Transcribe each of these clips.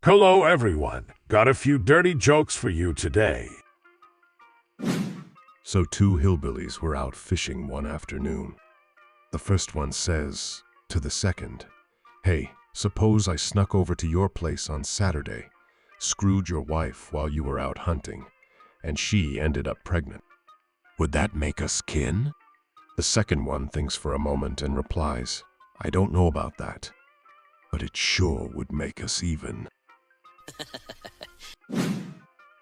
Hello, everyone. Got a few dirty jokes for you today. So two hillbillies were out fishing one afternoon. The first one says to the second, "Hey, suppose I snuck over to your place on Saturday, screwed your wife while you were out hunting, and she ended up pregnant. Would that make us kin?" The second one thinks for a moment and replies, "I don't know about that, but it sure would make us even."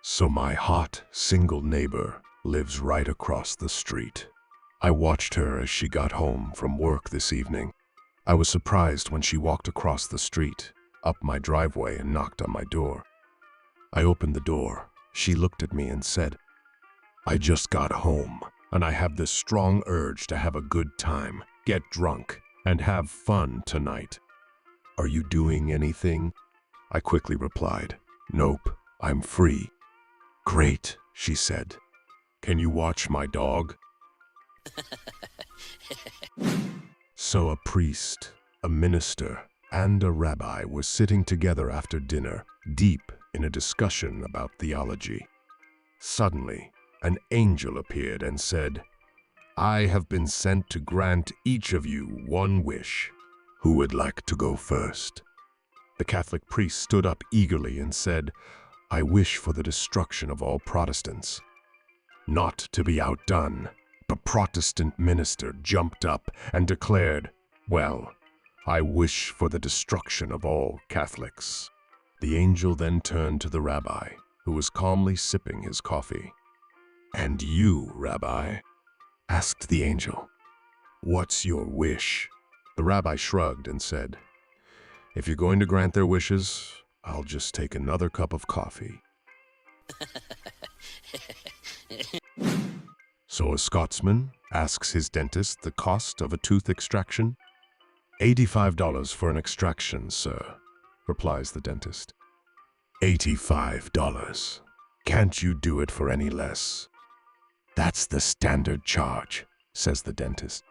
So my hot, single neighbor lives right across the street. I watched her as she got home from work this evening. I was surprised when she walked across the street, up my driveway, and knocked on my door. I opened the door. She looked at me and said, "I just got home, and I have this strong urge to have a good time, get drunk, and have fun tonight. Are you doing anything?" I quickly replied, "Nope, I'm free." "Great," she said. "Can you watch my dog?" So a priest, a minister, and a rabbi were sitting together after dinner, deep in a discussion about theology. Suddenly, an angel appeared and said, "I have been sent to grant each of you one wish. Who would like to go first?" The Catholic priest stood up eagerly and said, "I wish for the destruction of all Protestants." Not to be outdone, the Protestant minister jumped up and declared, "Well, I wish for the destruction of all Catholics." The angel then turned to the rabbi, who was calmly sipping his coffee. "And you, Rabbi?" asked the angel. "What's your wish?" The rabbi shrugged and said, "If you're going to grant their wishes, I'll just take another cup of coffee." So a Scotsman asks his dentist the cost of a tooth extraction. $85 for an extraction, sir," replies the dentist. $85. Can't you do it for any less?" "That's the standard charge," says the dentist.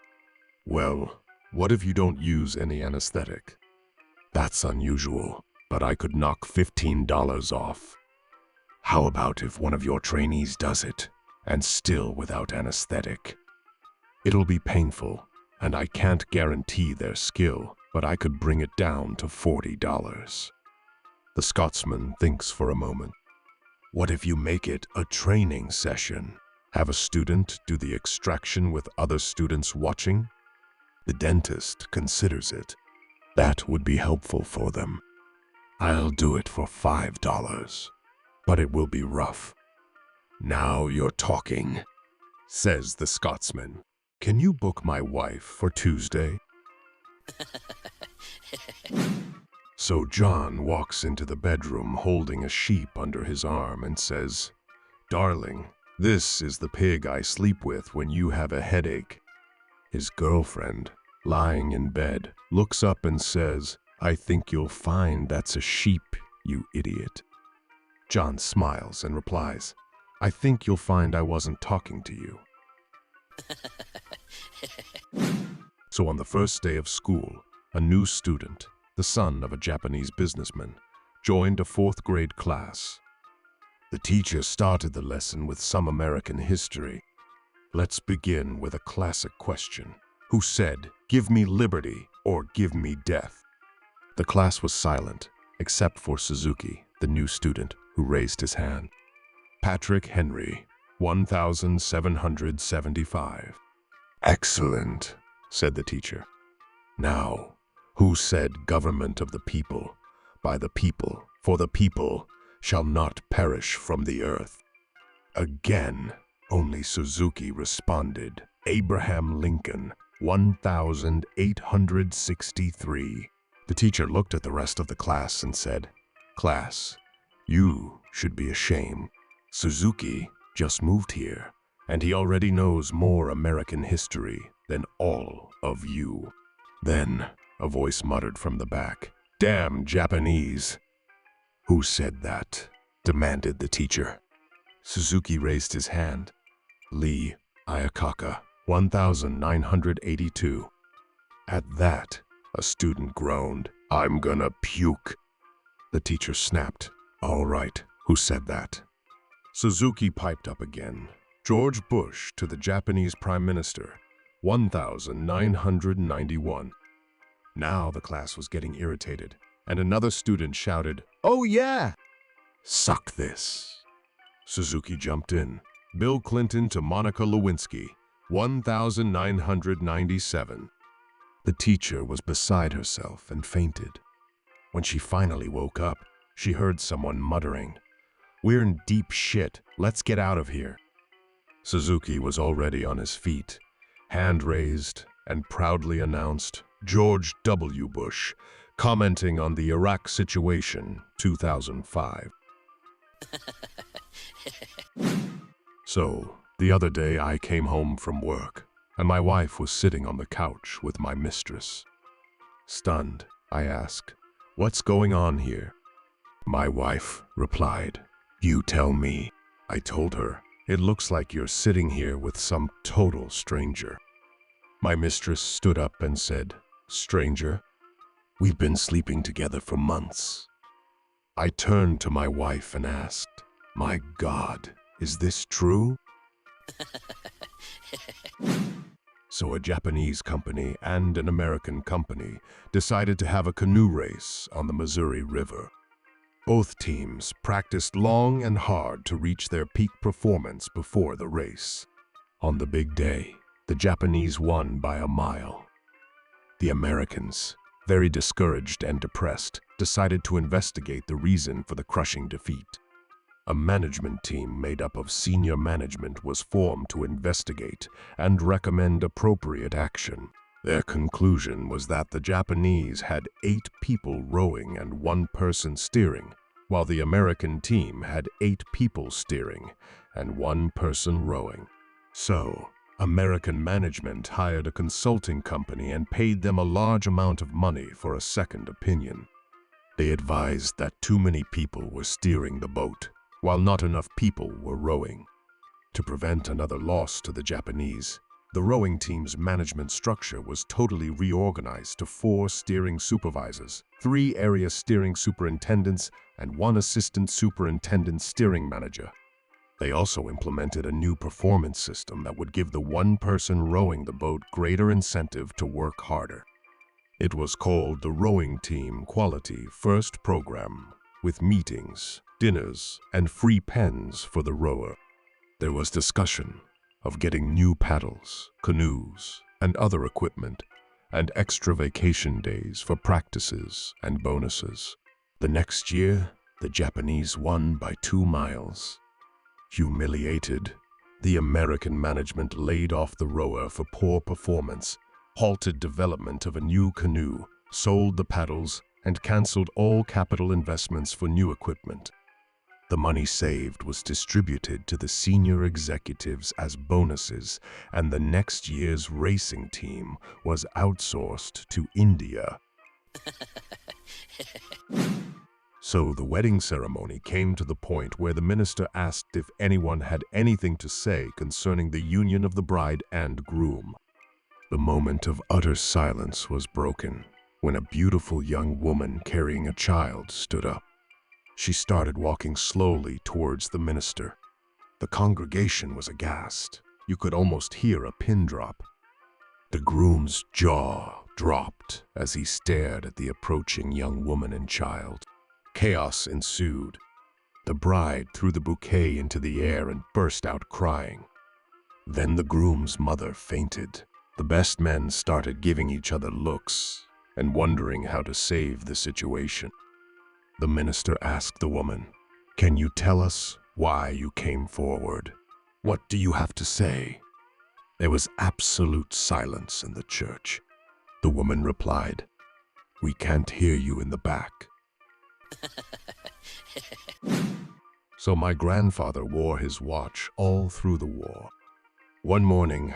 "Well, what if you don't use any anesthetic?" "That's unusual, but I could knock $15 off." "How about if one of your trainees does it, and still without anesthetic?" "It'll be painful, and I can't guarantee their skill, but I could bring it down to $40. The Scotsman thinks for a moment. "What if you make it a training session? Have a student do the extraction with other students watching?" The dentist considers it. "That would be helpful for them. I'll do it for $5, but it will be rough." "Now you're talking," says the Scotsman. "Can you book my wife for Tuesday?" So John walks into the bedroom holding a sheep under his arm and says, "Darling, this is the pig I sleep with when you have a headache." His girlfriend, lying in bed, looks up and says, "I think you'll find that's a sheep, you idiot." John smiles and replies, "I think you'll find I wasn't talking to you." So on the first day of school, a new student, the son of a Japanese businessman, joined a fourth grade class. The teacher started the lesson with some American history. "Let's begin with a classic question. Who said, 'Give me liberty or give me death'?" The class was silent, except for Suzuki, the new student, who raised his hand. "Patrick Henry, 1775. "Excellent," said the teacher. "Now, who said government of the people, by the people, for the people, shall not perish from the earth?" Again, only Suzuki responded, "Abraham Lincoln, 1863. The teacher looked at the rest of the class and said, "Class, you should be ashamed. Suzuki just moved here, and he already knows more American history than all of you." Then a voice muttered from the back, "Damn Japanese." "Who said that?" demanded the teacher. Suzuki raised his hand. "Lee Iacocca, 1982. At that, a student groaned, "I'm gonna puke." The teacher snapped. All right, who said that? Suzuki piped up again. George Bush to the Japanese Prime Minister, 1991. Now the class was getting irritated, and another student shouted, "Oh yeah! Suck this!" Suzuki jumped in. Bill Clinton to Monica Lewinsky, 1997. The teacher was beside herself and fainted. When she finally woke up, she heard someone muttering, "We're in deep shit. Let's get out of here." Suzuki was already on his feet, hand raised, and proudly announced, "George W. Bush, commenting on the Iraq situation, 2005. So, the other day I came home from work, and my wife was sitting on the couch with my mistress. Stunned, I asked, "What's going on here?" My wife replied, "You tell me." I told her, "It looks like you're sitting here with some total stranger." My mistress stood up and said, "Stranger? We've been sleeping together for months." I turned to my wife and asked, "My God, is this true?" So a Japanese company and an American company decided to have a canoe race on the Missouri River. Both teams practiced long and hard to reach their peak performance before the race. On the big day, the Japanese won by a mile. The Americans, very discouraged and depressed, decided to investigate the reason for the crushing defeat. A management team made up of senior management was formed to investigate and recommend appropriate action. Their conclusion was that the Japanese had 8 people rowing and 1 person steering, while the American team had 8 people steering and 1 person rowing. So, American management hired a consulting company and paid them a large amount of money for a second opinion. They advised that too many people were steering the boat, while not enough people were rowing. To prevent another loss to the Japanese, the rowing team's management structure was totally reorganized to 4 steering supervisors, 3 area steering superintendents, and 1 assistant superintendent steering manager. They also implemented a new performance system that would give the 1 person rowing the boat greater incentive to work harder. It was called the Rowing Team Quality First Program, with meetings, dinners, and free pens for the rower. There was discussion of getting new paddles, canoes, and other equipment, and extra vacation days for practices and bonuses. The next year, the Japanese won by 2 miles. Humiliated, the American management laid off the rower for poor performance, halted development of a new canoe, sold the paddles, and canceled all capital investments for new equipment. The money saved was distributed to the senior executives as bonuses, and the next year's racing team was outsourced to India. So the wedding ceremony came to the point where the minister asked if anyone had anything to say concerning the union of the bride and groom. The moment of utter silence was broken when a beautiful young woman carrying a child stood up. She started walking slowly towards the minister. The congregation was aghast. You could almost hear a pin drop. The groom's jaw dropped as he stared at the approaching young woman and child. Chaos ensued. The bride threw the bouquet into the air and burst out crying. Then the groom's mother fainted. The best men started giving each other looks and wondering how to save the situation. The minister asked the woman, "Can you tell us why you came forward? What do you have to say?" There was absolute silence in the church. The woman replied, "We can't hear you in the back." So my grandfather wore his watch all through the war. One morning,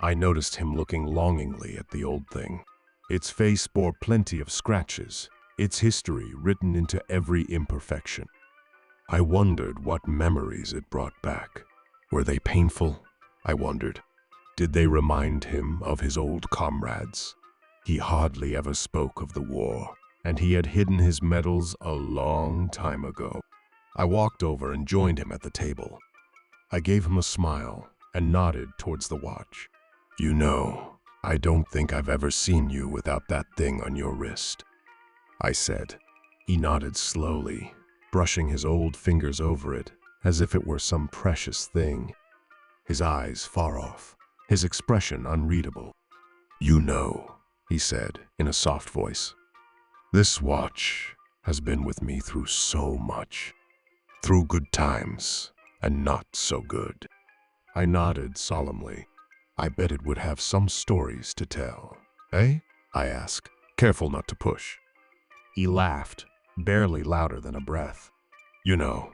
I noticed him looking longingly at the old thing. Its face bore plenty of scratches, its history written into every imperfection. I wondered what memories it brought back. Were they painful? I wondered. Did they remind him of his old comrades? He hardly ever spoke of the war, and he had hidden his medals a long time ago. I walked over and joined him at the table. I gave him a smile and nodded towards the watch. You know, I don't think I've ever seen you without that thing on your wrist, I said. He nodded slowly, brushing his old fingers over it as if it were some precious thing. His eyes far off, his expression unreadable. You know, he said in a soft voice, this watch has been with me through so much, through good times and not so good. I nodded solemnly. I bet it would have some stories to tell. Eh? I asked, careful not to push. He laughed, barely louder than a breath. You know,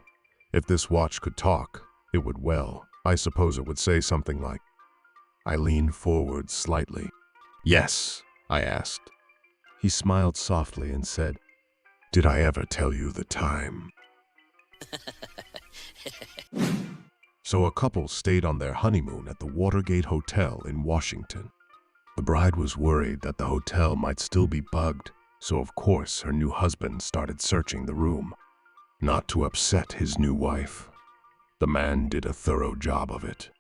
if this watch could talk, it would I suppose it would say something like. I leaned forward slightly. Yes, I asked. He smiled softly and said, did I ever tell you the time? So a couple stayed on their honeymoon at the Watergate Hotel in Washington. The bride was worried that the hotel might still be bugged, so of course her new husband started searching the room. Not to upset his new wife, the man did a thorough job of it.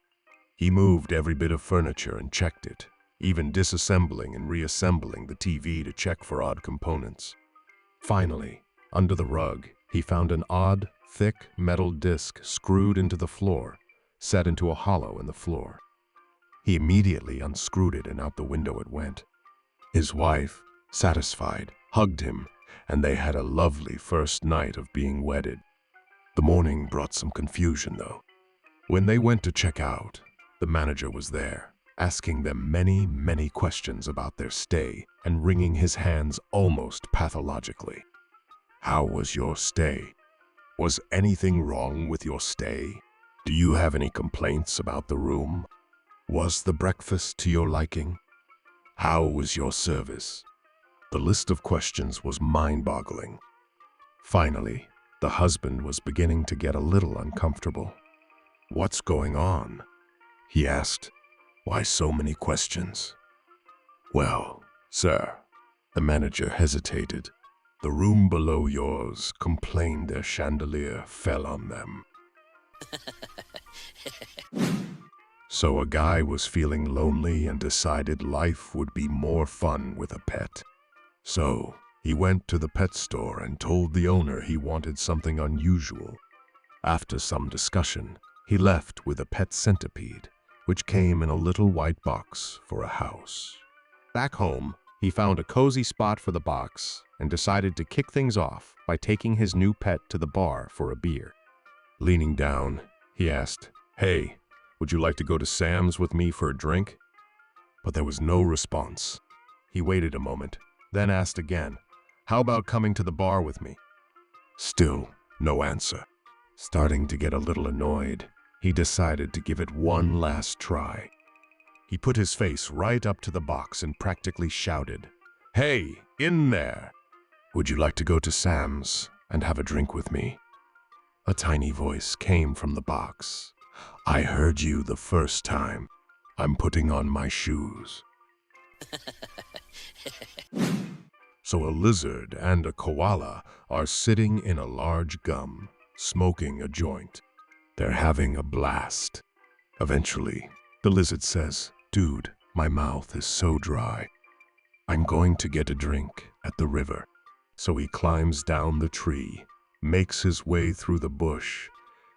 He moved every bit of furniture and checked it, even disassembling and reassembling the TV to check for odd components. Finally, under the rug, he found an odd, thick metal disc screwed into the floor, set into a hollow in the floor. He immediately unscrewed it and out the window it went. His wife, satisfied, hugged him, and they had a lovely first night of being wedded. The morning brought some confusion, though. When they went to check out, the manager was there, asking them many, many questions about their stay and wringing his hands almost pathologically. How was your stay? Was anything wrong with your stay? Do you have any complaints about the room? Was the breakfast to your liking? How was your service? The list of questions was mind-boggling. Finally, the husband was beginning to get a little uncomfortable. What's going on? He asked. Why so many questions? Well, sir, the manager hesitated. The room below yours complained their chandelier fell on them. So a guy was feeling lonely and decided life would be more fun with a pet. So he went to the pet store and told the owner he wanted something unusual. After some discussion, he left with a pet centipede, which came in a little white box for a house. Back home, he found a cozy spot for the box and decided to kick things off by taking his new pet to the bar for a beer. Leaning down, he asked, "Hey, would you like to go to Sam's with me for a drink?" But there was no response. He waited a moment, then asked again, "How about coming to the bar with me?" Still no answer. Starting to get a little annoyed, he decided to give it one last try. He put his face right up to the box and practically shouted, "Hey, in there! Would you like to go to Sam's and have a drink with me?" A tiny voice came from the box. "I heard you the first time. I'm putting on my shoes." So a lizard and a koala are sitting in a large gum, smoking a joint. They're having a blast. Eventually, the lizard says, "Dude, my mouth is so dry. I'm going to get a drink at the river." So he climbs down the tree, makes his way through the bush,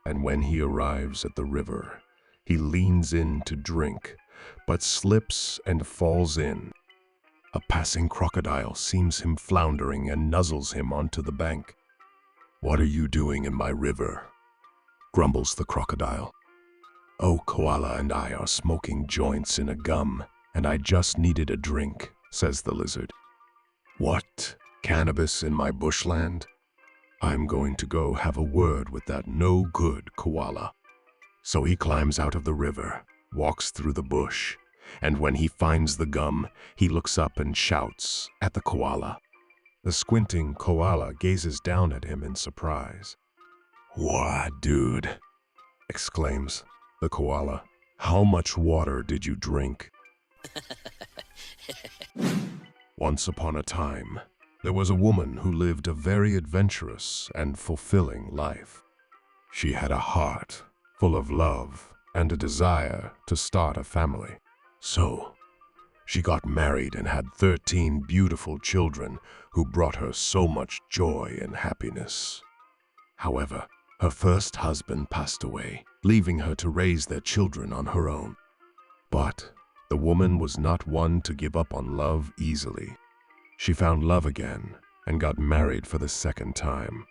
and when he arrives at the river, he leans in to drink, but slips and falls in. A passing crocodile sees him floundering and nuzzles him onto the bank. "What are you doing in my river?" grumbles the crocodile. "Oh, Koala and I are smoking joints in a gum, and I just needed a drink," says the lizard. "What? Cannabis in my bushland? I'm going to go have a word with that no-good koala." So he climbs out of the river, walks through the bush, and when he finds the gum, he looks up and shouts at the koala. The squinting koala gazes down at him in surprise. "Wah, dude," exclaims the koala. "How much water did you drink?" Once upon a time, There was a woman who lived a very adventurous and fulfilling life. She had a heart full of love and a desire to start a family. So, she got married and had 13 beautiful children who brought her so much joy and happiness. However, her first husband passed away, leaving her to raise their children on her own. But the woman was not one to give up on love easily. She found love again and got married for the second time.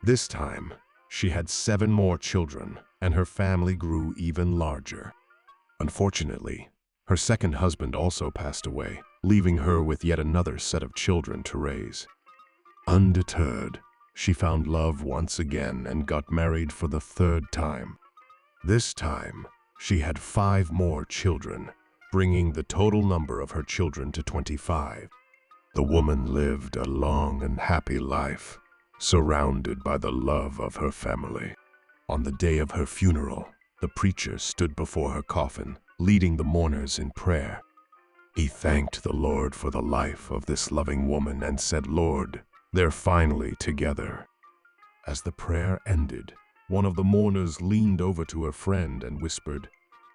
This time, she had 7 more children, and her family grew even larger. Unfortunately, her second husband also passed away, leaving her with yet another set of children to raise. Undeterred, she found love once again and got married for the 3rd time. This time, she had 5 more children, bringing the total number of her children to 25. The woman lived a long and happy life, surrounded by the love of her family. On the day of her funeral, the preacher stood before her coffin, leading the mourners in prayer. He thanked the Lord for the life of this loving woman and said, "Lord, they're finally together." As the prayer ended, one of the mourners leaned over to her friend and whispered,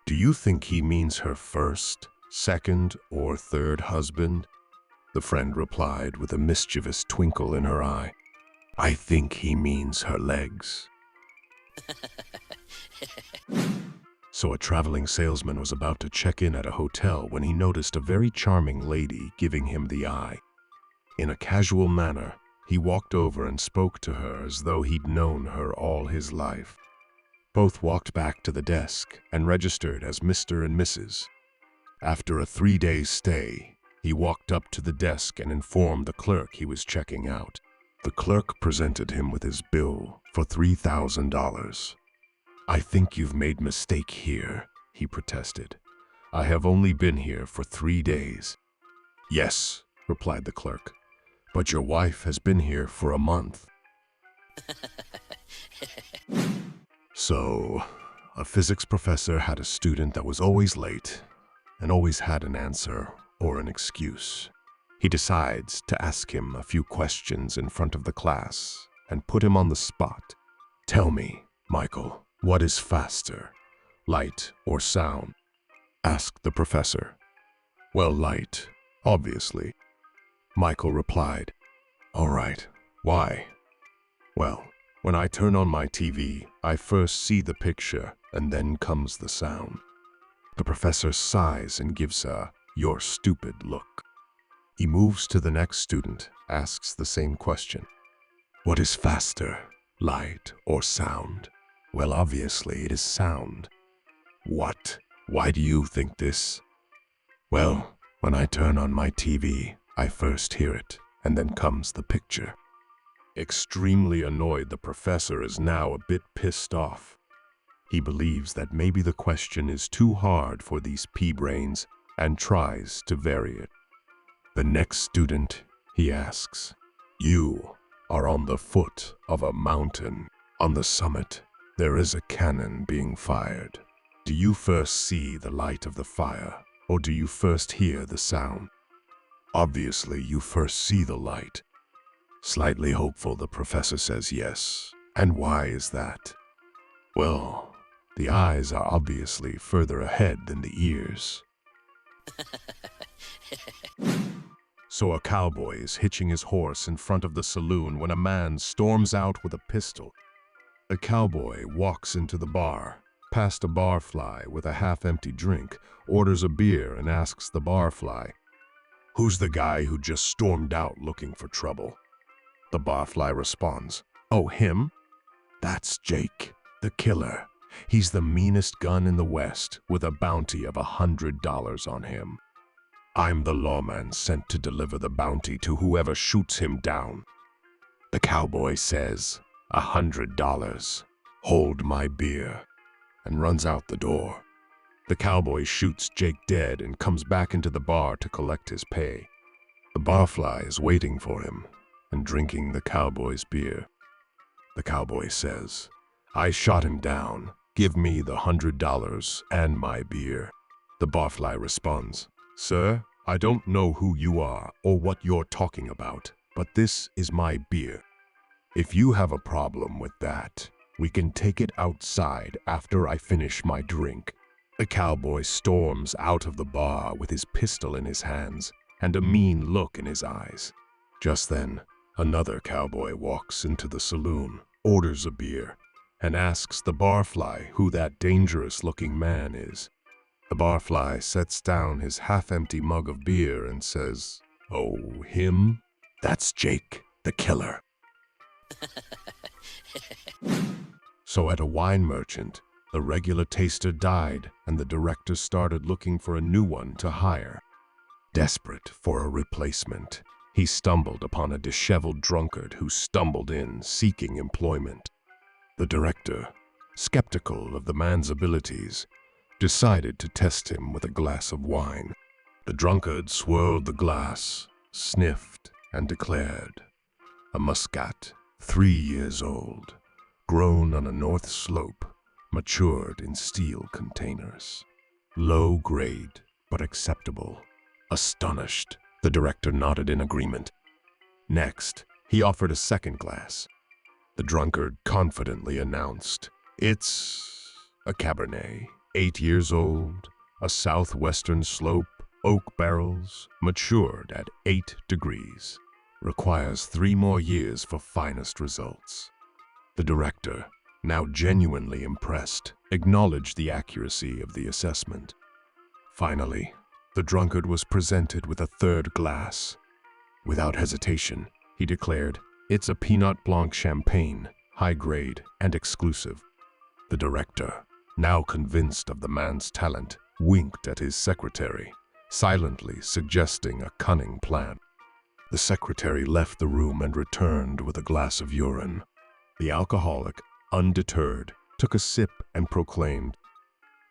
"Do you think he means her first, second, or third husband?" The friend replied with a mischievous twinkle in her eye, "I think he means her legs." So a traveling salesman was about to check in at a hotel when he noticed a very charming lady giving him the eye. In a casual manner, he walked over and spoke to her as though he'd known her all his life. Both walked back to the desk and registered as Mr. and Mrs. After a 3-day stay, he walked up to the desk and informed the clerk he was checking out. The clerk presented him with his bill for $3,000. "I think you've made mistake here," he protested. "I have only been here for 3 days." "Yes," replied the clerk, "but your wife has been here for a month." So, a physics professor had a student that was always late and always had an answer or an excuse. He decides to ask him a few questions in front of the class and put him on the spot. "Tell me, Michael, what is faster, light or sound?" asked the professor. "Well, light, obviously." Michael replied, "All right, why?" "Well, when I turn on my TV, I first see the picture and then comes the sound." The professor sighs and gives a "you're stupid" look. He moves to the next student, asks the same question. "What is faster, light or sound?" "Well, obviously it is sound." "What? Why do you think this?" "Well, when I turn on my TV, I first hear it, and then comes the picture." Extremely annoyed, the professor is now a bit pissed off. He believes that maybe the question is too hard for these pea-brains and tries to vary it. The next student, he asks, "You are on the foot of a mountain. On the summit, there is a cannon being fired. Do you first see the light of the fire, or do you first hear the sound?" "Obviously, you first see the light." Slightly hopeful, the professor says yes. "And why is that?" "Well, the eyes are obviously further ahead than the ears." So a cowboy is hitching his horse in front of the saloon when a man storms out with a pistol. The cowboy walks into the bar, past a barfly with a half-empty drink, orders a beer and asks the barfly, "Who's the guy who just stormed out looking for trouble?" The barfly responds, "Oh, him? That's Jake, the killer. He's the meanest gun in the West with a bounty of $100 on him. I'm the lawman sent to deliver the bounty to whoever shoots him down." The cowboy says, $100. Hold my beer, and runs out the door. The cowboy shoots Jake dead and comes back into the bar to collect his pay. The barfly is waiting for him and drinking the cowboy's beer. The cowboy says, "I shot him down. Give me the $100 and my beer." The barfly responds, "Sir, I don't know who you are or what you're talking about, but this is my beer. If you have a problem with that, we can take it outside after I finish my drink." The cowboy storms out of the bar with his pistol in his hands and a mean look in his eyes. Just then, another cowboy walks into the saloon, orders a beer, and asks the barfly who that dangerous-looking man is. The barfly sets down his half-empty mug of beer and says, "Oh, him? That's Jake, the killer." So at a wine merchant, the regular taster died and the director started looking for a new one to hire. Desperate for a replacement, he stumbled upon a disheveled drunkard who stumbled in seeking employment. The director, skeptical of the man's abilities, decided to test him with a glass of wine. The drunkard swirled the glass, sniffed, and declared, "A Muscat, 3 years old, grown on a north slope, matured in steel containers. Low grade, but acceptable." Astonished, the director nodded in agreement. Next, he offered a second glass. The drunkard confidently announced, "It's a Cabernet, 8 years old, a southwestern slope, oak barrels, matured at 8 degrees. Requires 3 more years for finest results." The director, now genuinely impressed, acknowledged the accuracy of the assessment. Finally, the drunkard was presented with a third glass. Without hesitation, he declared, "It's a Pinot Blanc champagne, high grade and exclusive." The director, now convinced of the man's talent, winked at his secretary, silently suggesting a cunning plan. The secretary left the room and returned with a glass of urine. The alcoholic, undeterred, took a sip and proclaimed,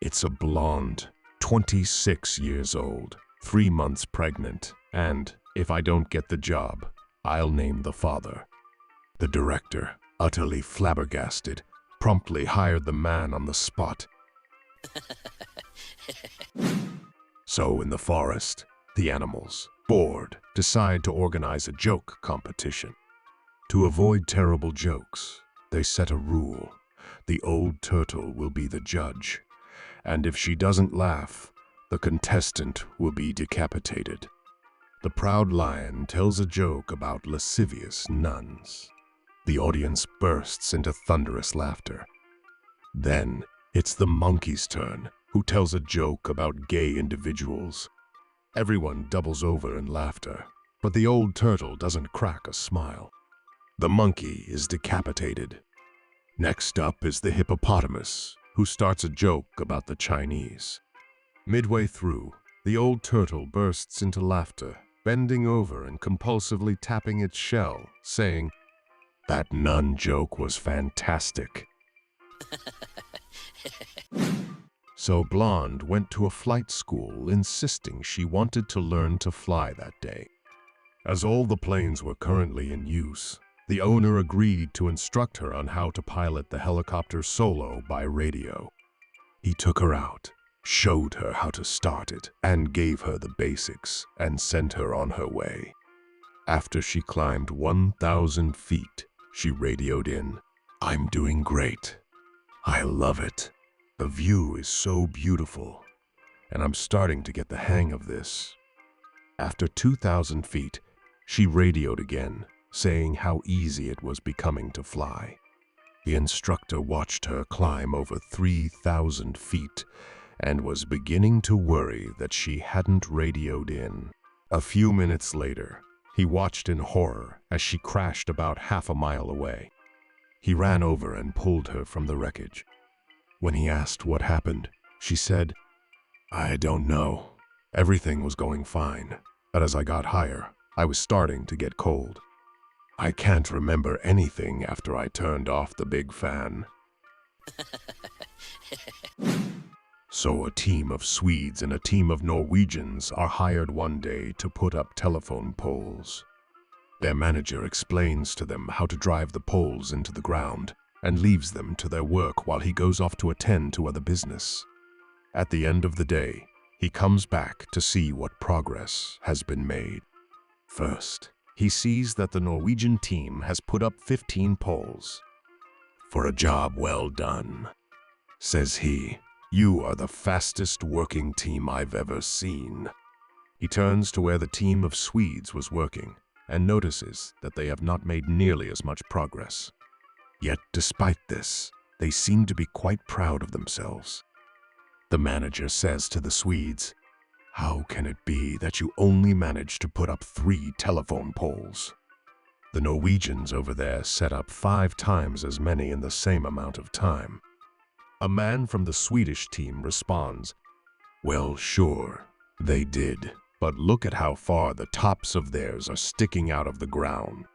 "It's a blonde, 26 years old, 3 months pregnant, and if I don't get the job, I'll name the father." The director, utterly flabbergasted, promptly hired the man on the spot. So in the forest, the animals, bored, decide to organize a joke competition. To avoid terrible jokes, they set a rule. The old turtle will be the judge, and if she doesn't laugh, the contestant will be decapitated. The proud lion tells a joke about lascivious nuns. The audience bursts into thunderous laughter. Then it's the monkey's turn, who tells a joke about gay individuals. Everyone doubles over in laughter, but the old turtle doesn't crack a smile. The monkey is decapitated. Next up is the hippopotamus, who starts a joke about the Chinese. Midway through, the old turtle bursts into laughter, bending over and compulsively tapping its shell, saying, "That nun joke was fantastic." So Blonde went to a flight school, insisting she wanted to learn to fly that day. As all the planes were currently in use, the owner agreed to instruct her on how to pilot the helicopter solo by radio. He took her out, showed her how to start it, and gave her the basics, and sent her on her way. After she climbed 1,000 feet, she radioed in, "I'm doing great. I love it. The view is so beautiful, and I'm starting to get the hang of this." After 2,000 feet, she radioed again, saying how easy it was becoming to fly. The instructor watched her climb over 3,000 feet and was beginning to worry that she hadn't radioed in. A few minutes later, he watched in horror as she crashed about half a mile away. He ran over and pulled her from the wreckage. When he asked what happened, she said, "I don't know. Everything was going fine, but as I got higher, I was starting to get cold. I can't remember anything after I turned off the big fan." So a team of Swedes and a team of Norwegians are hired one day to put up telephone poles. Their manager explains to them how to drive the poles into the ground and leaves them to their work while he goes off to attend to other business. At the end of the day, he comes back to see what progress has been made. First, he sees that the Norwegian team has put up 15 poles. "For a job well done," says he. "You are the fastest working team I've ever seen." He turns to where the team of Swedes was working and notices that they have not made nearly as much progress. Yet, despite this, they seem to be quite proud of themselves. The manager says to the Swedes, "How can it be that you only managed to put up 3 telephone poles? The Norwegians over there set up 5 times as many in the same amount of time." A man from the Swedish team responds, "Well, sure, they did, but look at how far the tops of theirs are sticking out of the ground."